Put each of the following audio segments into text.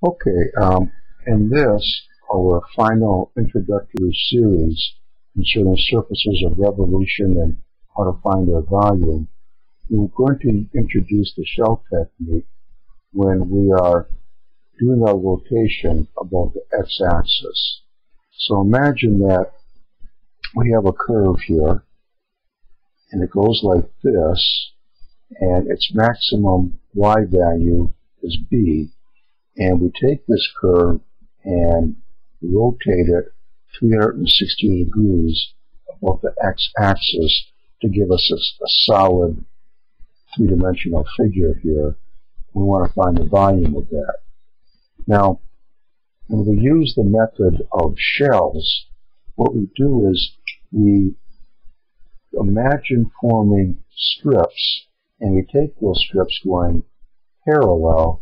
Okay, in this, our final introductory series concerning surfaces of revolution and how to find their volume, we're going to introduce the shell technique when we are doing our rotation about the x-axis. So imagine that we have a curve here, and it goes like this, and its maximum y value is b. And we take this curve and rotate it 360 degrees above the x-axis to give us a solid three-dimensional figure here. We want to find the volume of that. Now, when we use the method of shells, what we do is we imagine forming strips, and we take those strips going parallel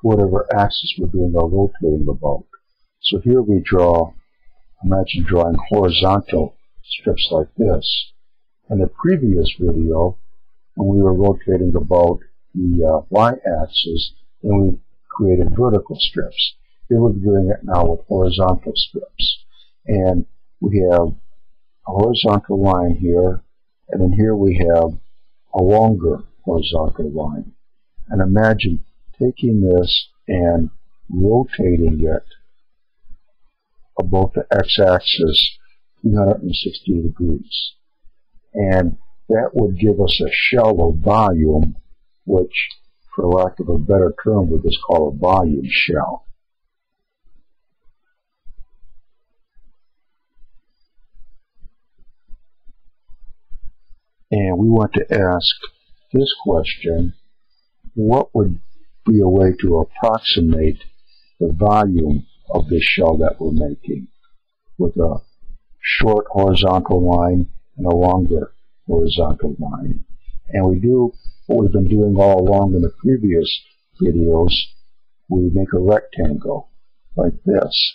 whatever axis we're doing our rotating about. So here we imagine drawing horizontal strips like this. In the previous video, when we were rotating about the y-axis, then we created vertical strips. Here we're doing it now with horizontal strips. And we have a horizontal line here, and then here we have a longer horizontal line. And imagine taking this and rotating it about the x-axis 360 degrees. And that would give us a shell of volume, which, for lack of a better term, we just call a volume shell. And we want to ask this question: what would be a way to approximate the volume of this shell that we're making with a short horizontal line and a longer horizontal line? And we do what we've been doing all along in the previous videos. We make a rectangle like this,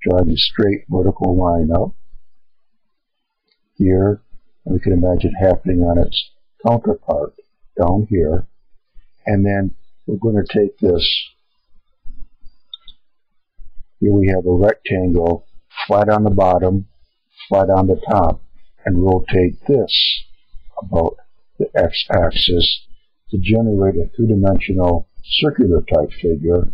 drawing a straight vertical line up here, and we can imagine happening on its counterpart down here. And then we're going to take this, here we have a rectangle, flat on the bottom, flat on the top, and rotate this about the x-axis to generate a three-dimensional circular type figure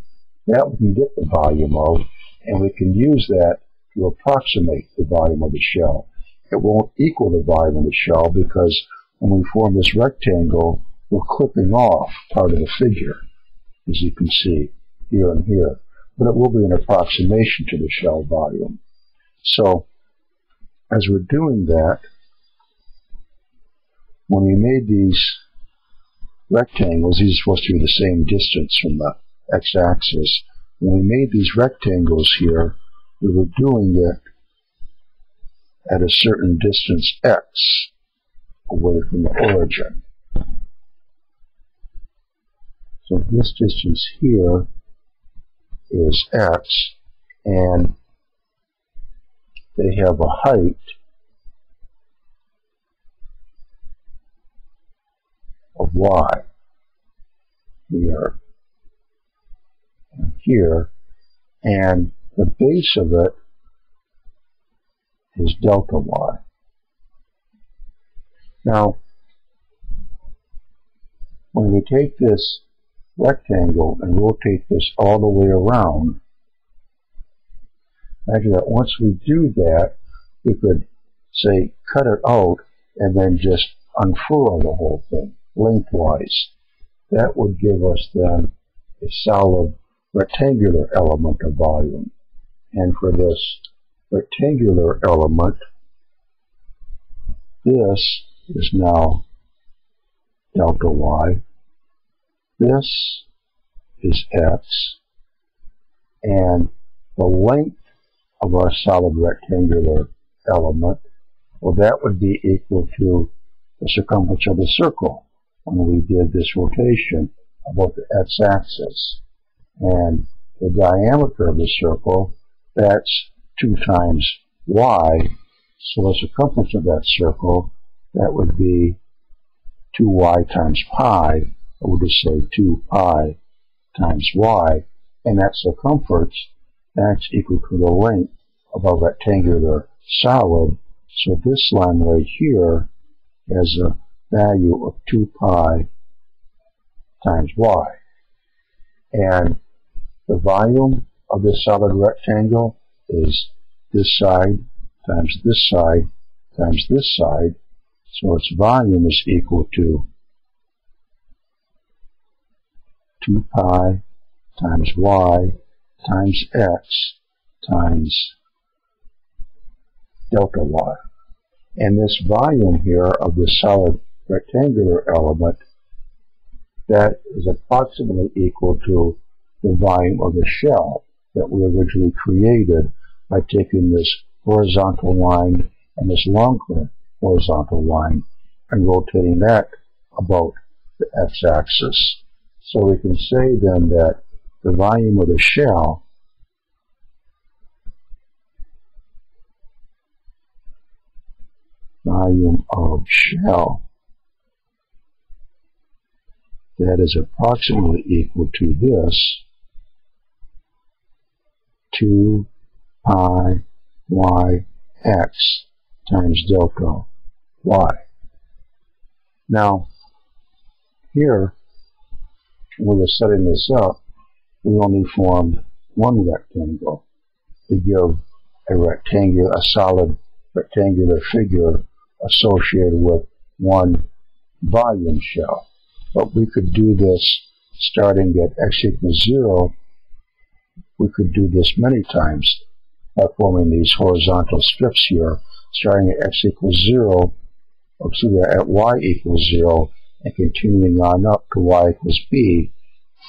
that we can get the volume of, and we can use that to approximate the volume of the shell. It won't equal the volume of the shell because when we form this rectangle, we're clipping off part of the figure, as you can see here and here. But it will be an approximation to the shell volume. So, as we're doing that, when we made these rectangles, these are supposed to be the same distance from the x-axis. When we made these rectangles here, we were doing it at a certain distance x away from the origin. So this distance here is x, and they have a height of y here and here, and the base of it is delta y. Now, when we take this rectangle and rotate this all the way around, imagine that once we do that, we could, say, cut it out and then just unfurl the whole thing lengthwise. That would give us then a solid rectangular element of volume. And for this rectangular element, this is now delta y. This is x, and the length of our solid rectangular element, well, that would be equal to the circumference of the circle when we did this rotation about the x-axis. And the diameter of the circle, that's 2 times y, so the circumference of that circle, that would be 2y times pi, or we'll just say 2 pi times y, and that circumference, that's equal to the length of a rectangular solid. So this line right here has a value of 2 pi times y. And the volume of this solid rectangle is this side times this side times this side. So its volume is equal to 2 pi times y times x times delta y. And this volume here of the solid rectangular element, that is approximately equal to the volume of the shell that we originally created by taking this horizontal line and this longer horizontal line and rotating that about the x-axis. So we can say then that the volume of the shell that is approximately equal to this 2 pi y x times delta y. Now, here, when we're setting this up, we only formed one rectangle to give a solid rectangular figure associated with one volume shell. But we could do this starting at x equals 0. We could do this many times by forming these horizontal strips here, starting at x equals 0, or excuse me, at y equals 0, and continuing on up to y equals b,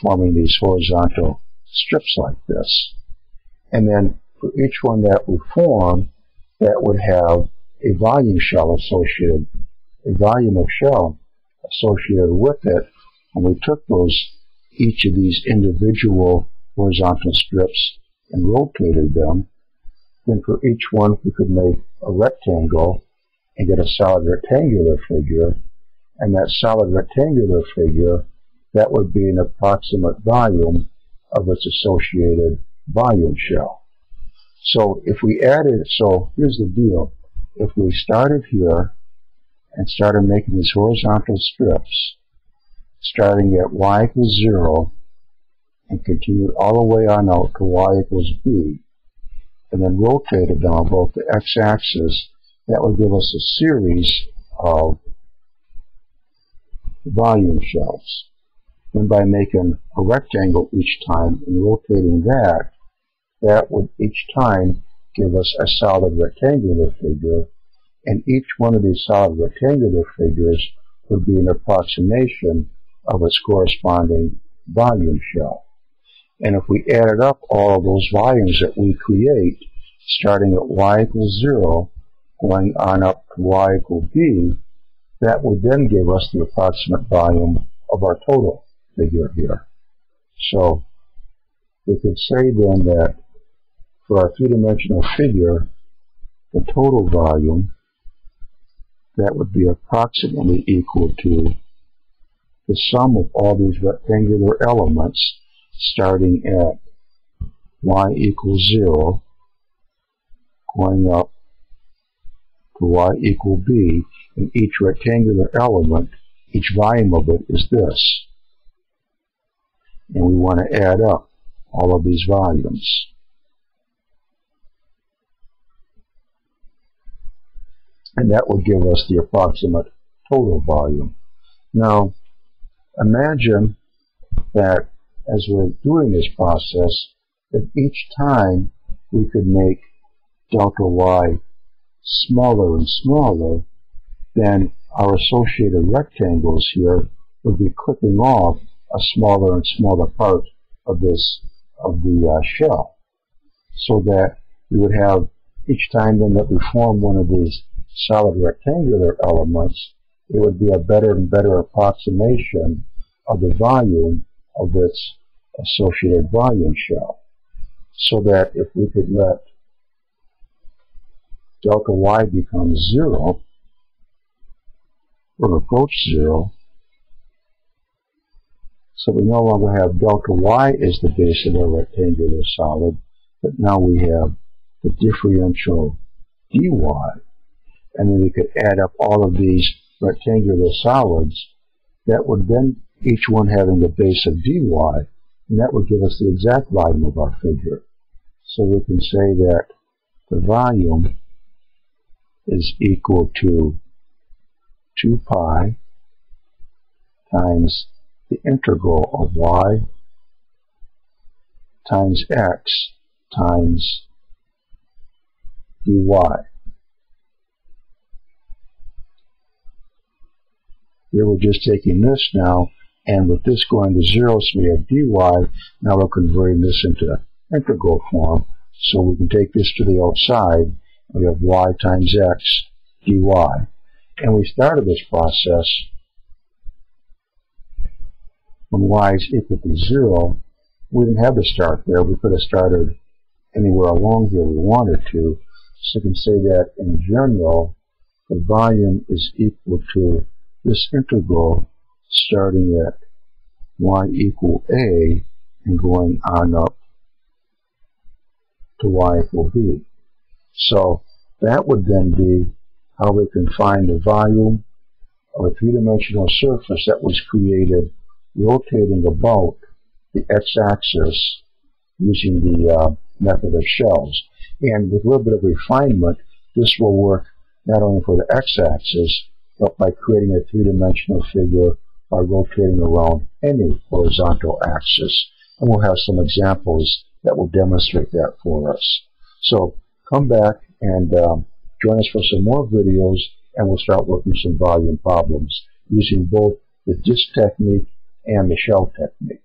forming these horizontal strips like this. And then for each one that we form, that would have a volume shell associated, a volume of shell associated with it. And we took each of these individual horizontal strips and rotated them. Then for each one we could make a rectangle and get a solid rectangular figure. And that solid rectangular figure, that would be an approximate volume of its associated volume shell. So if we added, so here's the deal. If we started here and started making these horizontal strips, starting at y equals 0, and continued all the way on out to y equals b, and then rotated them about the x-axis, that would give us a series of volume shells. And by making a rectangle each time and rotating that, that would each time give us a solid rectangular figure, and each one of these solid rectangular figures would be an approximation of its corresponding volume shell. And if we added up all of those volumes that we create, starting at y equals 0, going on up to y equals b, that would then give us the approximate volume of our total figure here. So we could say then that for our three-dimensional figure, the total volume, that would be approximately equal to the sum of all these rectangular elements starting at y equals 0, going up to y equal b, and each rectangular element, each volume of it is this. And we want to add up all of these volumes. And that will give us the approximate total volume. Now, imagine that as we're doing this process, that each time we could make delta y smaller and smaller, then our associated rectangles here would be clipping off a smaller and smaller part of the shell, so that we would have each time then that we form one of these solid rectangular elements, it would be a better and better approximation of the volume of its associated volume shell. So that if we could let delta y become 0, or approach 0, So we no longer have delta y as the base of our rectangular solid, but now we have the differential dy. And then we could add up all of these rectangular solids. That would then, each one having a base of dy, and that would give us the exact volume of our figure. So we can say that the volume is equal to 2 pi times the integral of y times x times dy. Here we're just taking this now, and with this going to 0, so we have dy, now we're converting this into integral form, so we can take this to the outside. We have y times x dy. And we started this process when y is equal to 0. We didn't have to start there. We could have started anywhere along here we wanted to. So you can say that in general, the volume is equal to this integral starting at y equal a and going on up to y equal b. So that would then be how we can find the volume of a three-dimensional surface that was created rotating about the x-axis using the method of shells. And with a little bit of refinement, this will work not only for the x-axis, but by creating a three-dimensional figure by rotating around any horizontal axis. And we'll have some examples that will demonstrate that for us. So come back and join us for some more videos, and we'll start working some volume problems using both the disc technique and the shell technique.